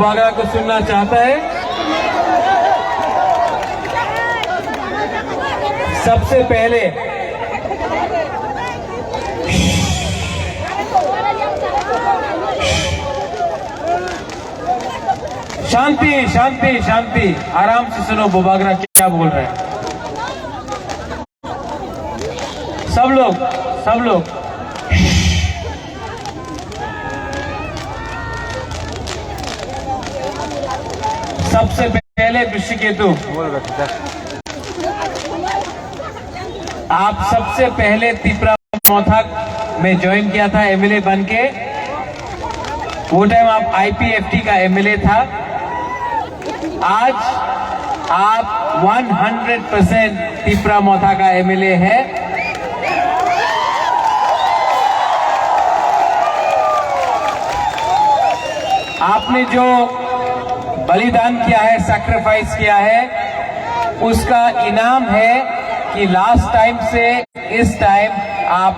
बोबागरा को सुनना चाहता है। सबसे पहले शांति शांति शांति, आराम से सुनो बोबागरा क्या बोल रहे हैं। सब लोग सबसे पहले ऋषिकेतु, आप सबसे पहले तिपरा मौथा में ज्वाइन किया था एमएलए बन के। वो टाइम आप आईपीएफटी का एमएलए था। आज आप 100% तिपरा मौथा का एमएलए है। आपने जो बलिदान किया है, सैक्रिफाइस किया है, उसका इनाम है कि लास्ट टाइम से इस टाइम आप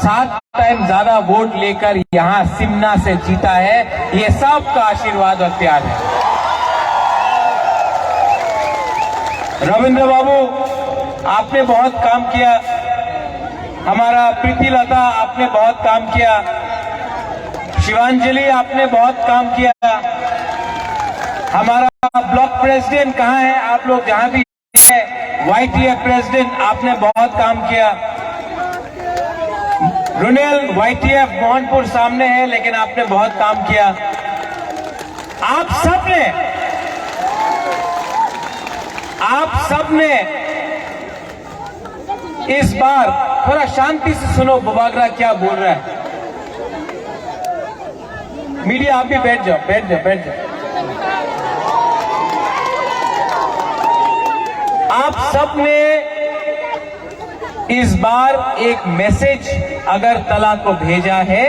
7 टाइम ज्यादा वोट लेकर यहां सिमना से जीता है। ये सबका आशीर्वाद और प्यार है। रविंद्र बाबू, आपने बहुत काम किया। हमारा प्रीति लता, आपने बहुत काम किया। शिवांजलि, आपने बहुत काम किया। हमारा ब्लॉक प्रेसिडेंट कहाँ है? आप लोग जहां भी है, वाईटीएफ प्रेसिडेंट, आपने बहुत काम किया। रुनेल वाईटीएफ मोहनपुर सामने है, लेकिन आपने बहुत काम किया। आप सबने इस बार, थोड़ा शांति से सुनो बोबागरा क्या बोल रहा है। मीडिया आप भी बैठ जाओ। आप सबने इस बार एक मैसेज अगरतला को भेजा है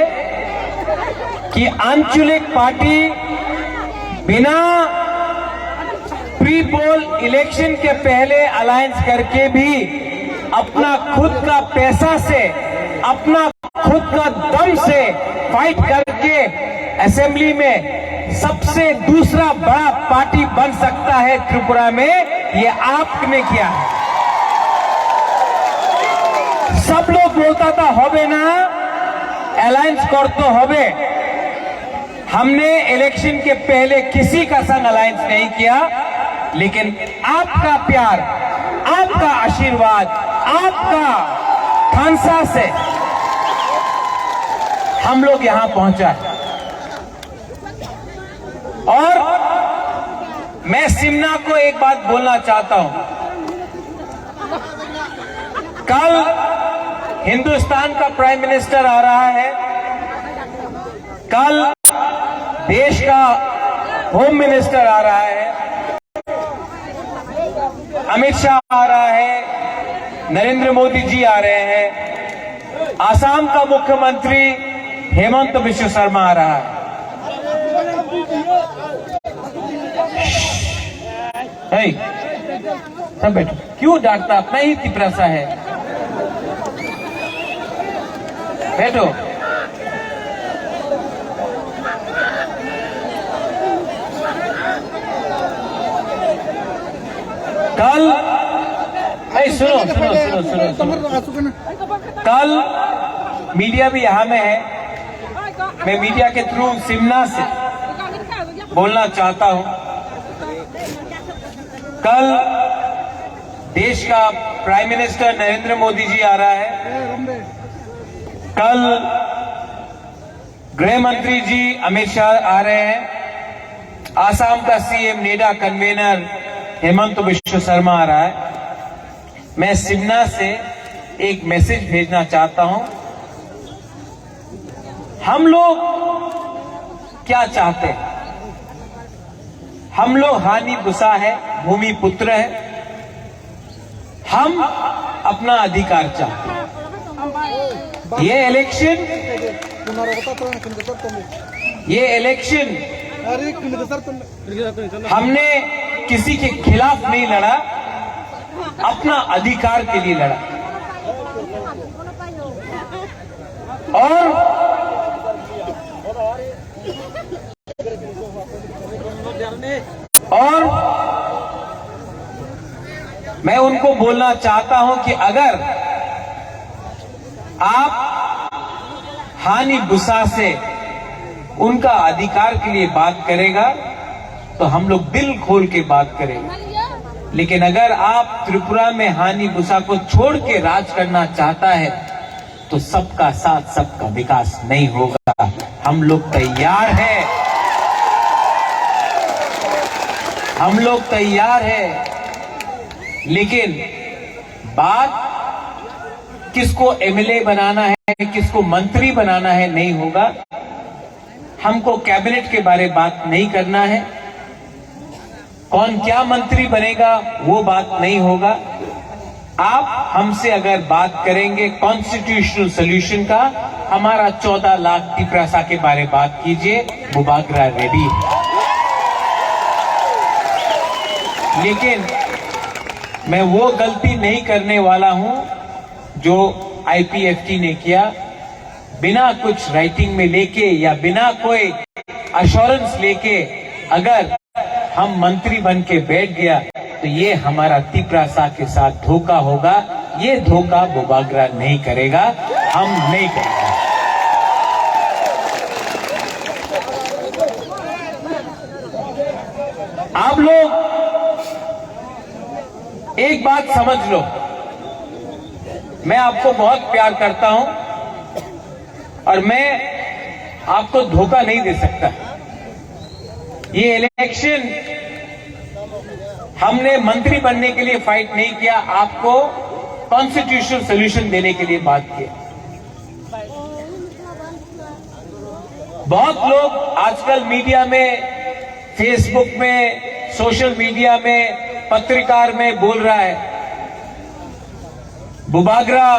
कि आंचलिक पार्टी बिना प्री पोल इलेक्शन के पहले अलायंस करके भी अपना खुद का पैसा से, अपना खुद का दम से फाइट करके असेंबली में सबसे दूसरा बड़ा पार्टी बन सकता है त्रिपुरा में। ये आपने किया है। सब लोग बोलता था होबे ना, अलायंस कर तो होबे। हमने इलेक्शन के पहले किसी का संग अलायंस नहीं किया, लेकिन आपका प्यार, आपका आशीर्वाद, आपका खांसा से हम लोग यहां पहुंचा। और मैं सिमना को एक बात बोलना चाहता हूं। कल हिंदुस्तान का प्राइम मिनिस्टर आ रहा है, कल देश का होम मिनिस्टर आ रहा है, अमित शाह आ रहा है, नरेंद्र मोदी जी आ रहे हैं, आसाम का मुख्यमंत्री हेमंत बिश्व शर्मा आ रहा है। सब बैठो, क्यों डांटता? अपना ही तिपरासा है। बैठो। कल सुनो। कल मीडिया भी यहां में है। मैं मीडिया के थ्रू सिमना से बोलना चाहता हूं। कल देश का प्राइम मिनिस्टर नरेंद्र मोदी जी आ रहा है। कल गृह मंत्री जी अमित शाह आ रहे हैं। आसाम का CM NEDA convenor Himanta Biswa Sarma आ रहा है। मैं सिमना से एक मैसेज भेजना चाहता हूं। हम लोग क्या चाहते हैं? हम लोग हानि गुस्सा है, भूमि पुत्र है। हम अपना अधिकार चाहते हैं। ये इलेक्शन हमने किसी के खिलाफ नहीं लड़ा, अपना अधिकार के लिए लड़ा। और और मैं उनको बोलना चाहता हूं कि अगर आप हानि बुसा से उनका अधिकार के लिए बात करेगा तो हम लोग दिल खोल के बात करेंगे। लेकिन अगर आप त्रिपुरा में हानि बुसा को छोड़ के राज करना चाहता है तो सबका साथ सबका विकास नहीं होगा। हम लोग तैयार हैं, हम लोग तैयार हैं, लेकिन बात किसको एमएलए बनाना है, किसको मंत्री बनाना है नहीं होगा। हमको कैबिनेट के बारे में बात नहीं करना है, कौन क्या मंत्री बनेगा वो बात नहीं होगा। आप हमसे अगर बात करेंगे कॉन्स्टिट्यूशनल सोल्यूशन का, हमारा 14 लाख तिपरासा के बारे में बात कीजिए, बुबागरा रेडी है। लेकिन मैं वो गलती नहीं करने वाला हूं जो आईपीएफटी ने किया, बिना कुछ राइटिंग में लेके या बिना कोई अश्योरेंस लेके अगर हम मंत्री बन के बैठ गया तो ये हमारा तिपरासा के साथ धोखा होगा। ये धोखा बुबागरा नहीं करेगा, हम नहीं करेंगे। आप लोग एक बात समझ लो, मैं आपको बहुत प्यार करता हूं और मैं आपको धोखा नहीं दे सकता। ये इलेक्शन हमने मंत्री बनने के लिए फाइट नहीं किया, आपको कॉन्स्टिट्यूशनल सोल्यूशन देने के लिए बात किया। बहुत लोग आजकल मीडिया में, फेसबुक में, सोशल मीडिया में, पत्रकार में बोल रहा है बुबागरा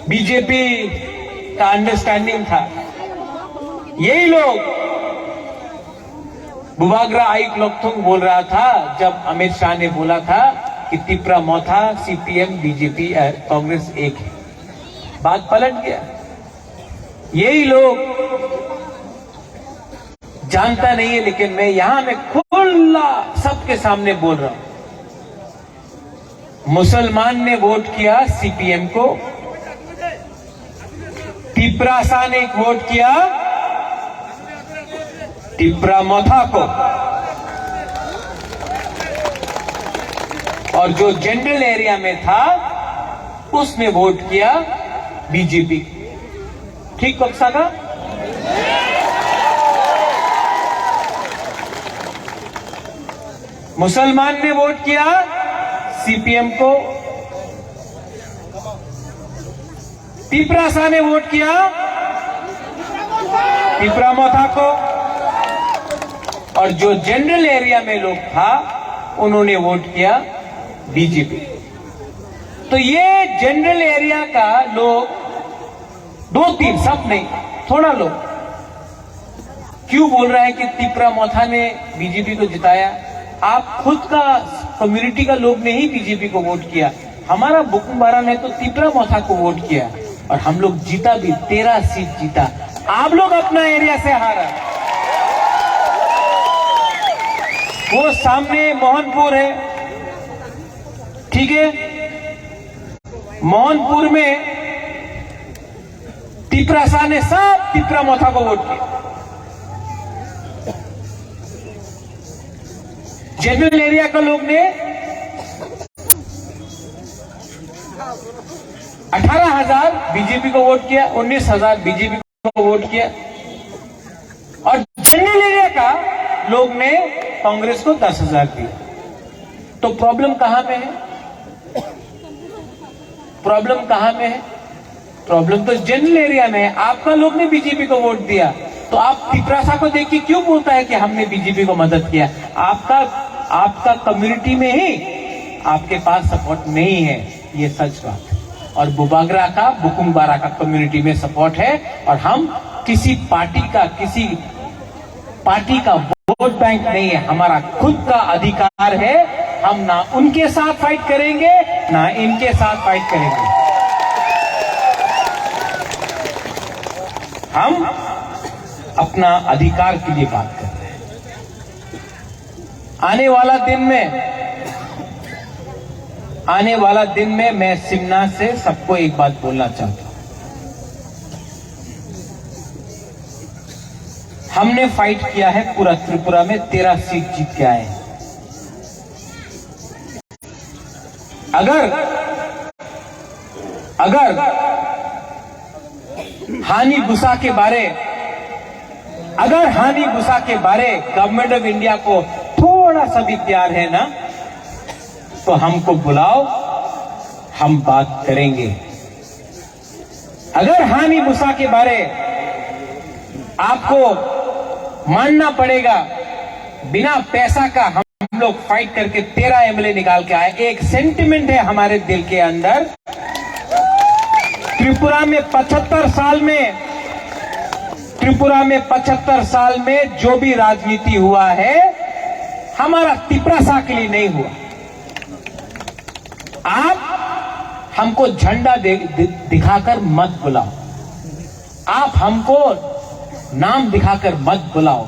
बीजेपी का अंडरस्टैंडिंग था। यही लोग बुबागरा आइक लोकथुंग बोल रहा था जब अमित शाह ने बोला था कि तिपरा मोथा सीपीएम बीजेपी कांग्रेस एक है। बात पलट गया। यही लोग जानता नहीं है, लेकिन मैं यहां में खुला सबके सामने बोल रहा हूं। मुसलमान ने वोट किया सीपीएम को, तिपरासा ने वोट किया तिपरा मोथा को, और जो जनरल एरिया में था उसने वोट किया बीजेपी। ठीक पक्सा का? मुसलमान ने वोट किया सीपीएम को, तिपरासा ने वोट किया तिपरा मोथा को, और जो जनरल एरिया में लोग था उन्होंने वोट किया बीजेपी। तो ये जनरल एरिया का लोग, 2-3 सब नहीं, थोड़ा लोग क्यों बोल रहा है कि तिपरा मोथा ने बीजेपी को जिताया? आप खुद का कम्युनिटी का लोग ने ही बीजेपी को वोट किया। हमारा बुकुम्बारा ने तो तिपरा मोथा को वोट किया और हम लोग जीता भी, 13 सीट जीता। आप लोग अपना एरिया से हारा। वो सामने मोहनपुर है, ठीक है, मोहनपुर में तिपरासा ने सब तिपरा मोथा को वोट किया। जनरल एरिया का लोग ने 18,000 बीजेपी को वोट किया, 19,000 बीजेपी को वोट किया, और जनरल एरिया का लोग ने कांग्रेस को 10,000 दिया। तो प्रॉब्लम कहां में है? प्रॉब्लम कहां में है? प्रॉब्लम तो जनरल एरिया में है। आपका लोग ने बीजेपी को वोट दिया, तो आप तिपरासा को देख के क्यों बोलता है कि हमने बीजेपी को मदद किया? आपका कम्युनिटी में ही आपके पास सपोर्ट नहीं है, ये सच बात है। और बुबागरा का, बुकुम्बारा का कम्युनिटी में सपोर्ट है, और हम किसी पार्टी का वोट बैंक नहीं है, हमारा खुद का अधिकार है। हम ना उनके साथ फाइट करेंगे ना इनके साथ फाइट करेंगे। हम अपना अधिकार के लिए बात कर रहे हैं। आने वाला दिन में मैं सिमना से सबको एक बात बोलना चाहता हूं। हमने फाइट किया है पूरा त्रिपुरा में, 13 सीट जीत के आए हैं। अगर हानि गुस्सा के बारे गवर्नमेंट ऑफ इंडिया को थोड़ा सा भी प्यार है ना, तो हमको बुलाओ, हम बात करेंगे। अगर हानि गुस्सा के बारे आपको मानना पड़ेगा, बिना पैसा का हम लोग फाइट करके 13 एमएलए निकाल के आए। एक सेंटिमेंट है हमारे दिल के अंदर। त्रिपुरा में 75 साल में जो भी राजनीति हुआ है, हमारा तिपरासा के लिए नहीं हुआ। आप हमको झंडा दिखाकर मत बुलाओ, आप हमको नाम दिखाकर मत बुलाओ।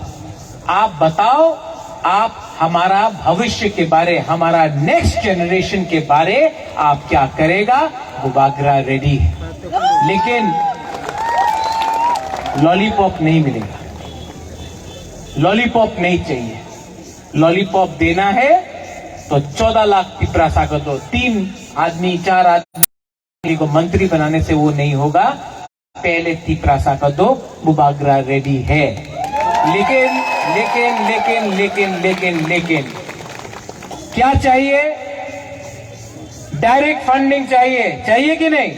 आप बताओ, आप हमारा भविष्य के बारे, हमारा नेक्स्ट जनरेशन के बारे आप क्या करेगा। बुबागरा रेडी है, लेकिन लॉलीपॉप नहीं मिलेगा, लॉलीपॉप नहीं चाहिए। लॉलीपॉप देना है तो 14 लाख तिपरासा को दो। 3 आदमी 4 आदमी को मंत्री बनाने से वो नहीं होगा। पहले तिपरासा का दो, बुबागरा रेडी है। लेकिन क्या चाहिए? डायरेक्ट फंडिंग चाहिए कि नहीं?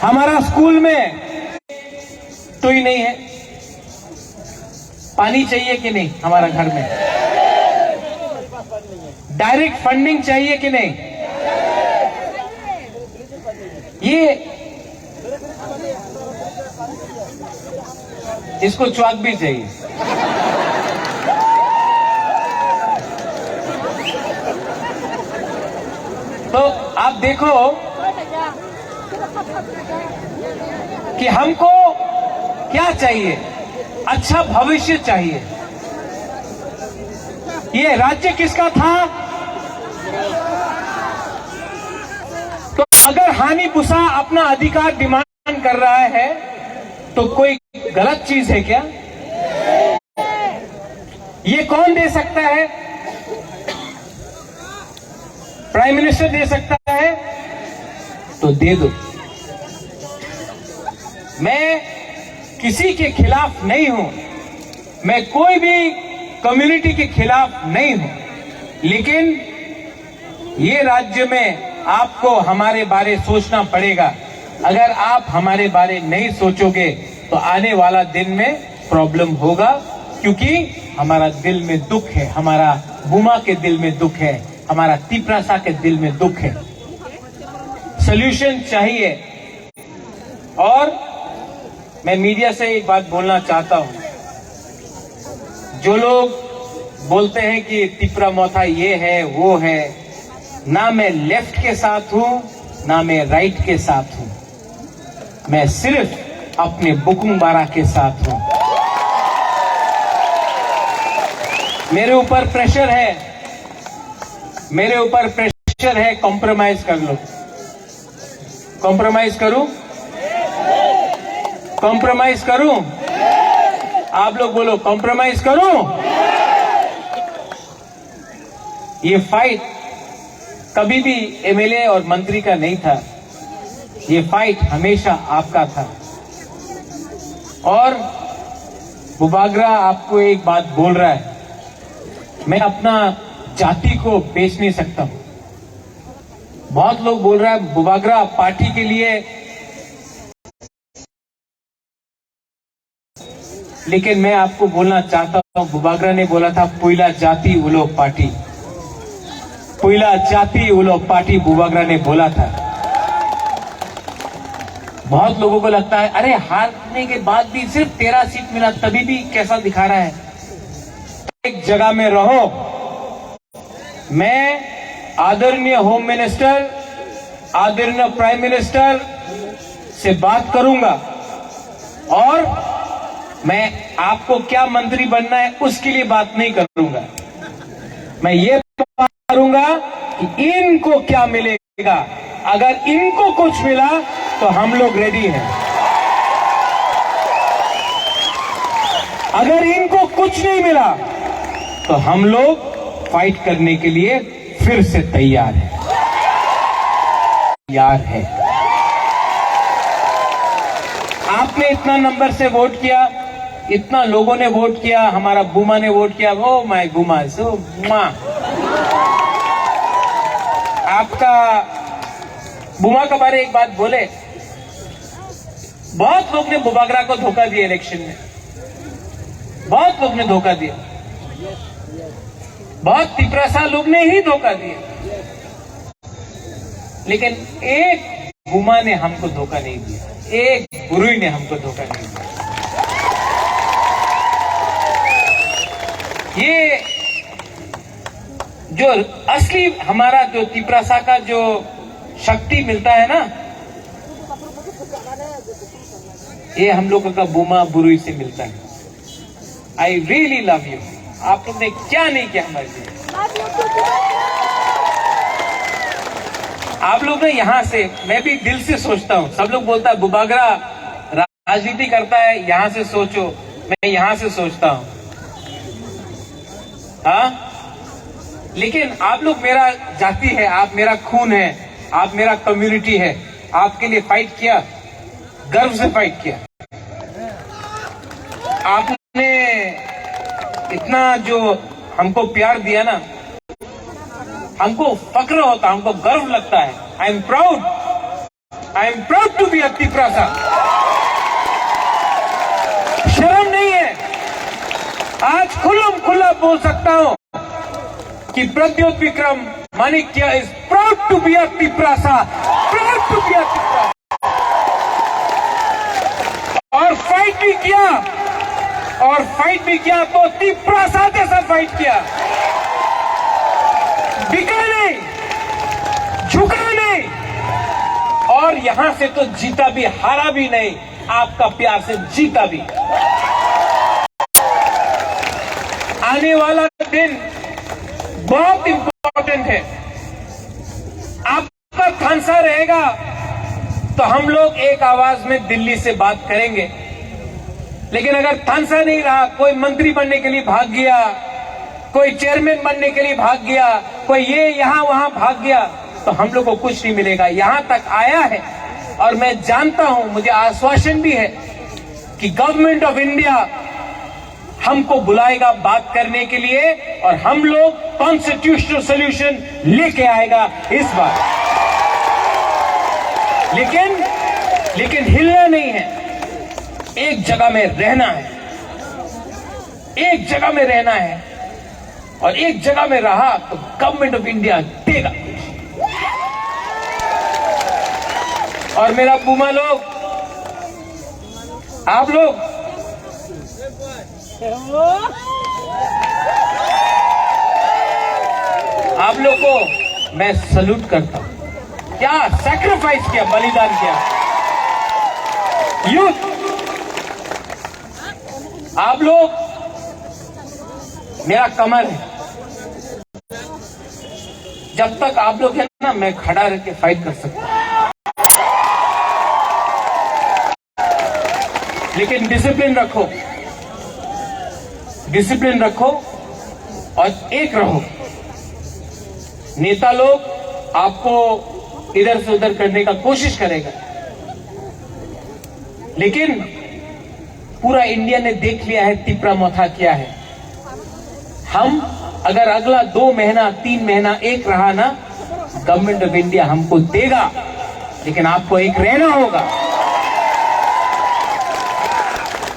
हमारा स्कूल में तो ही नहीं है। पानी चाहिए कि नहीं हमारा घर में? डायरेक्ट फंडिंग चाहिए कि नहीं? ये इसको च्वाक भी चाहिए। तो आप देखो कि हमको क्या चाहिए? अच्छा भविष्य चाहिए। ये राज्य किसका था? तो अगर हानि गुस्सा अपना अधिकार डिमांड कर रहा है तो कोई गलत चीज है क्या? ये कौन दे सकता है? प्राइम मिनिस्टर दे सकता है तो दे दो। मैं किसी के खिलाफ नहीं हूं, मैं कोई भी कम्युनिटी के खिलाफ नहीं हूं, लेकिन ये राज्य में आपको हमारे बारे सोचना पड़ेगा। अगर आप हमारे बारे नहीं सोचोगे तो आने वाला दिन में प्रॉब्लम होगा, क्योंकि हमारा दिल में दुख है, हमारा बुमा के दिल में दुख है, हमारा तिपरासा के दिल में दुख है। सॉल्यूशन चाहिए। और मैं मीडिया से एक बात बोलना चाहता हूं। जो लोग बोलते हैं कि तिपरा मोथा ये है वो है, ना मैं लेफ्ट के साथ हूं ना मैं राइट के साथ हूं, मैं सिर्फ अपने बुकुम बारा के साथ हूं। मेरे ऊपर प्रेशर है, कॉम्प्रोमाइज कर लो। कॉम्प्रोमाइज करूं? आप लोग बोलो, कॉम्प्रोमाइज करूं? ये फाइट कभी भी एमएलए और मंत्री का नहीं था, ये फाइट हमेशा आपका था। और बुबागरा आपको एक बात बोल रहा है, मैं अपना जाति को बेच नहीं सकता हूं। बहुत लोग बोल रहा है बुबागरा पार्टी के लिए, लेकिन मैं आपको बोलना चाहता हूं, बुबागरा ने बोला था पुइला जाति उलो पार्टी, पुइला जाति उलो पार्टी बुबागरा ने बोला था। बहुत लोगों को लगता है अरे हारने के बाद भी सिर्फ 13 सीट मिला, तभी भी कैसा दिखा रहा है। एक जगह में रहो। मैं आदरणीय होम मिनिस्टर, आदरणीय प्राइम मिनिस्टर से बात करूंगा और मैं आपको क्या मंत्री बनना है उसके लिए बात नहीं करूंगा। मैं ये मारूंगा कि इनको क्या मिलेगा। अगर इनको कुछ मिला तो हम लोग रेडी हैं। अगर इनको कुछ नहीं मिला तो हम लोग फाइट करने के लिए फिर से तैयार हैं। आपने इतना नंबर से वोट किया, इतना लोगों ने वोट किया, हमारा बुमा ने वोट किया। ओ माय बुमा, सो आपका बुमा के बारे एक बात बोले, बहुत लोग ने बुबागरा को धोखा दिया इलेक्शन में, बहुत लोग ने धोखा दिया, बहुत तिपरासा लोग ने ही धोखा दिया, लेकिन एक बुमा ने हमको धोखा नहीं दिया, एक गुरुई ने हमको धोखा नहीं दिया। ये जो असली हमारा जो तिपरासा का जो शक्ति मिलता है ना, ये हम लोगों का बुमा बुरुई से मिलता है। I really love you. आप लोग ने क्या नहीं किया हमारे लिए। आप लोग ने यहां से, मैं भी दिल से सोचता हूं, सब लोग बोलता है बुबागरा राजनीति करता है, यहां से सोचो, मैं यहां से सोचता हूं। हाँ, लेकिन आप लोग मेरा जाति है, आप मेरा खून है, आप मेरा कम्युनिटी है, आपके लिए फाइट किया, गर्व से फाइट किया। आपने इतना जो हमको प्यार दिया ना, हमको फक्र होता, हमको गर्व लगता है। I am proud to be a Tiprasa. शर्म नहीं है, आज खुल्लम खुल्ला बोल सकता हूं कि Pradyot Bikram Manikya is proud to be a Tiprasa, proud to be a Tiprasa. और फाइट भी किया, तो तिपरासा जैसा फाइट किया, बिका नहीं, झुका नहीं, और यहां से तो जीता भी, हारा भी नहीं, आपका प्यार से जीता भी। आने वाला दिन बहुत इंपॉर्टेंट है। आपका थानसा रहेगा तो हम लोग एक आवाज में दिल्ली से बात करेंगे, लेकिन अगर थानसा नहीं रहा, कोई मंत्री बनने के लिए भाग गया, कोई चेयरमैन बनने के लिए भाग गया, कोई ये यहां वहां भाग गया, तो हम लोग को कुछ नहीं मिलेगा। यहां तक आया है और मैं जानता हूं, मुझे आश्वासन भी है कि गवर्नमेंट ऑफ इंडिया हमको बुलाएगा बात करने के लिए, और हम लोग कॉन्स्टिट्यूशनल सोल्यूशन लेके आएगा इस बार। लेकिन हिलना नहीं है, एक जगह में रहना है, एक जगह में रहना है, और एक जगह में रहा तो गवर्नमेंट ऑफ इंडिया देगा। और मेरा बुमा लोग, आप लोग को मैं सल्यूट करता हूं। क्या सैक्रिफाइस किया, बलिदान किया यूथ। आप लोग मेरा कमर है, जब तक आप लोग हैं ना, मैं खड़ा रह के फाइट कर सकता हूं। लेकिन डिसिप्लिन रखो और एक रहो। नेता लोग आपको इधर से उधर करने का कोशिश करेगा, लेकिन पूरा इंडिया ने देख लिया है तिपरा मोथा क्या है। हम अगर अगला 2 महीना 3 महीना एक रहा ना, गवर्नमेंट ऑफ इंडिया हमको देगा, लेकिन आपको एक रहना होगा।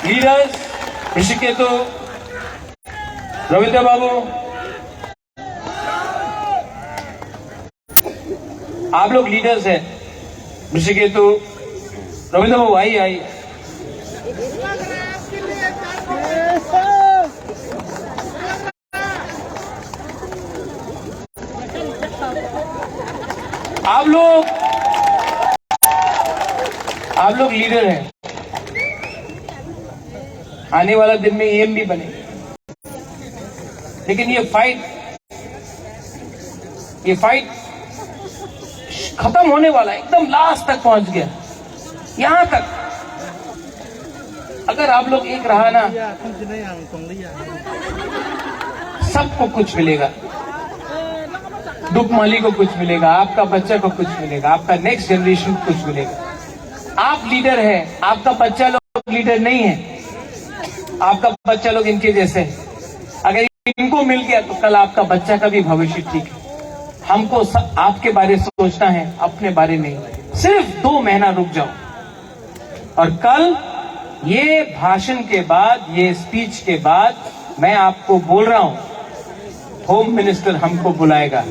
लीडर्स, ऋषिकेतु, रविंद्र बाबू, आप लोग लीडर्स हैं। ऋषिकेतु, रविंद्र बाबू आइए। आप लोग लीडर हैं, आने वाला दिन में एम भी बने, लेकिन ये फाइट ये फाइट खत्म होने वाला है, एकदम लास्ट तक पहुंच गया, यहां तक। अगर आप लोग एक रहा ना, सबको कुछ मिलेगा, दुखमाली को कुछ मिलेगा, आपका बच्चा को कुछ मिलेगा, आपका नेक्स्ट जनरेशन को कुछ मिलेगा। आप लीडर है, आपका बच्चा लोग लीडर नहीं है, आपका बच्चा लोग इनके जैसे है। अगर इनको मिल गया तो कल आपका बच्चा का भी भविष्य ठीक है। हमको आपके बारे में सोचना है, अपने बारे में। सिर्फ 2 महीना रुक जाओ, और कल ये भाषण के बाद, ये स्पीच के बाद मैं आपको बोल रहा हूं, होम मिनिस्टर हमको बुलाएगा।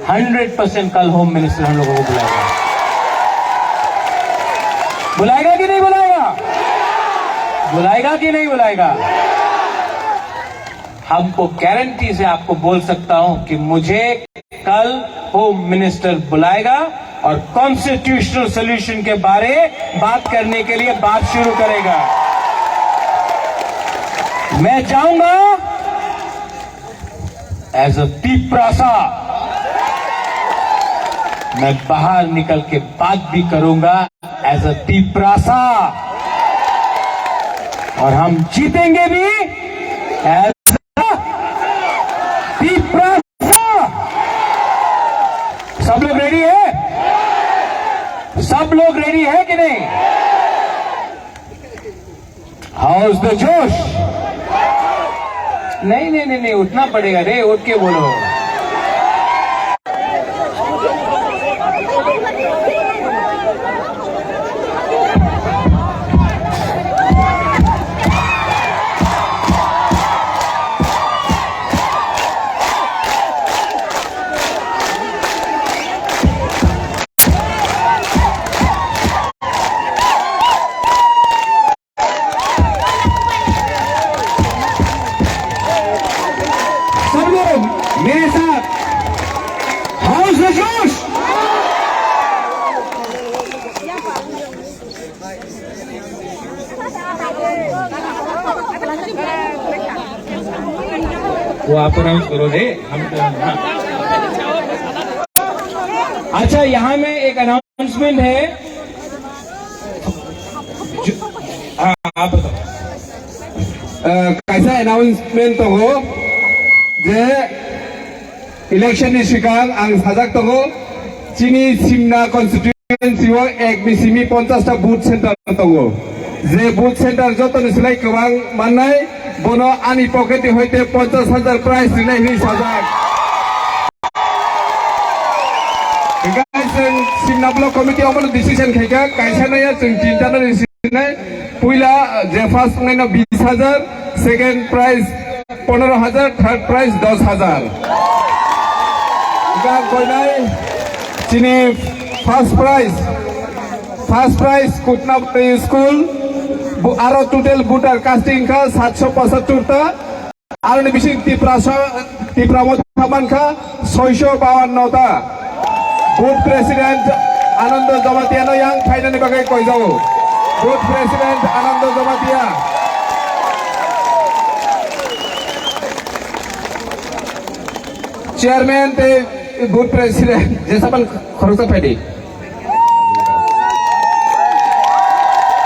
100% कल होम मिनिस्टर हम लोगों को बुलाएगा। बुलाएगा कि नहीं बुलाएगा? बुलाएगा कि नहीं बुलाएगा? हमको गारंटी से आपको बोल सकता हूं कि मुझे कल होम मिनिस्टर बुलाएगा और कॉन्स्टिट्यूशनल सोल्यूशन के बारे बात करने के लिए बात शुरू करेगा। मैं जाऊंगा एज अ पीपरासा, मैं बाहर निकल के बात भी करूंगा एज अ पीपरासा, और हम जीतेंगे भी एज सब लोग रेडी है? सब लोग रेडी है कि नहीं? हाउस द जोश? नहीं नहीं नहीं नहीं, उठना पड़ेगा रे, उठ के बोलो। मेरे साथ हाउस द जोश। वो आप अनाउंस करो दे, हम तो। अच्छा, यहां में एक अनाउंसमेंट है। हाँ, आप बताओ। कैसा अनाउंसमेंट तो हो जे इलेक्शन सिगां आं साजाक दङ चिनी सिमना कन्स्टिट्युएन्सियाव एक बिसिमि 50टा बुथ सेन्टार दङ। जे बुथ सेन्टार जतन सिलाय गोबां माननाय बनो आनि पकेटि हयते 50,000 प्राइज दिनाय हि साजाक। जों सिमना ब्लक कमिटियाव मोन डिसिसन खायगा गायसानाया जों 3टानो डिसिसन पहिला जे फार्स्ट नाइनो 20,000, सेकेन्ड प्राइज 15,000, थर्ड प्राइज 10,000। चिनी फार्स्ट प्राइज कुटना स्कूल और टोटल बुटार कास्टिंग का 775टा और बिसिं तिप्रामोथामान का 652टा। Booth president Anand Jamatia yang final बागै कय जाओ। Booth president Anand Jamatia chairman ते बुथ प्रेसिडेंट जेसाबान खरसा फायदे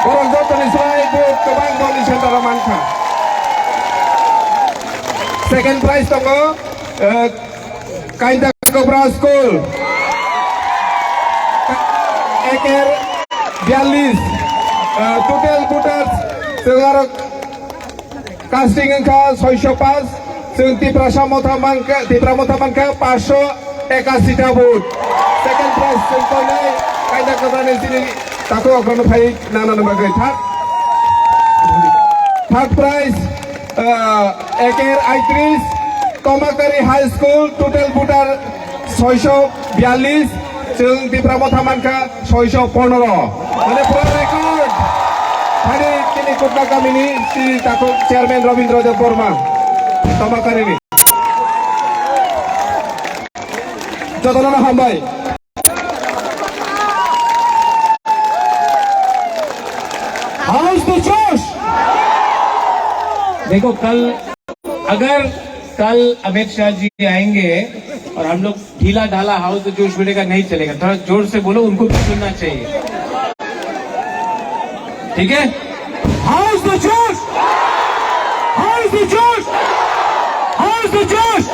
बरं जतन सिलाय बुथ गोबां गावनि सेन्टाराव मानखा। सेकेन्ड प्राइज दङ कायदा गोब्रा स्कुल एकेर 42 टोटल बुटार्स जों कास्टिंग का 605 जों तिप्रामोथामान का 581टा बुथ। सेकेन्ड प्राइज जों कयनाय कायदा गोब्रानि दिनै ताको अखनो फाइ नानानो बागै थर्ड प्राइज एकेर 38 कमाकारी हाई स्कूल टोटल बुटार 642 जों तिप्रामोथामान का 615 माने पुरा रेकर्ड फारि किनि कुटना गामिनि श्री ताको चेयरमैन रवीन्द्र देव बर्मा कमाकारिनि जतनानो हामबाय। हाउस द जोश। देखो, कल अगर कल अमित शाह जी आएंगे और हम लोग ढीला ढाला हाउस द जोश मिलेगा नहीं चलेगा, थोड़ा जोर से बोलो, उनको भी सुनना चाहिए, ठीक है? हाउस द जोश, हाउस द जोश, हाउस द जोश।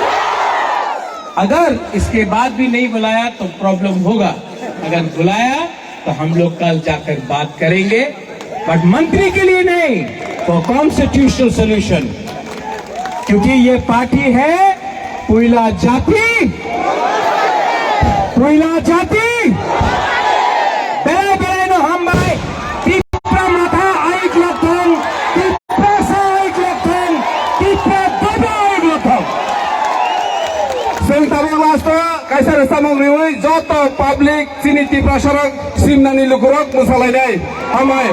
अगर इसके बाद भी नहीं बुलाया तो प्रॉब्लम होगा, अगर बुलाया तो हम लोग कल जाकर बात करेंगे, बट मंत्री के लिए नहीं, फॉर कॉन्स्टिट्यूशनल सोल्यूशन, क्योंकि ये पार्टी है पुइला जाति, पुइला जाति बेरे बेरे नो हम भाई टिप्रा माथा आइक लथन, टिप्रा सा आइक लथन, टिप्रा दबा आइक लथन। जों tabung lasto kaisar samung riui joto public sini tipra sorok simnani lukurok mosalai hamai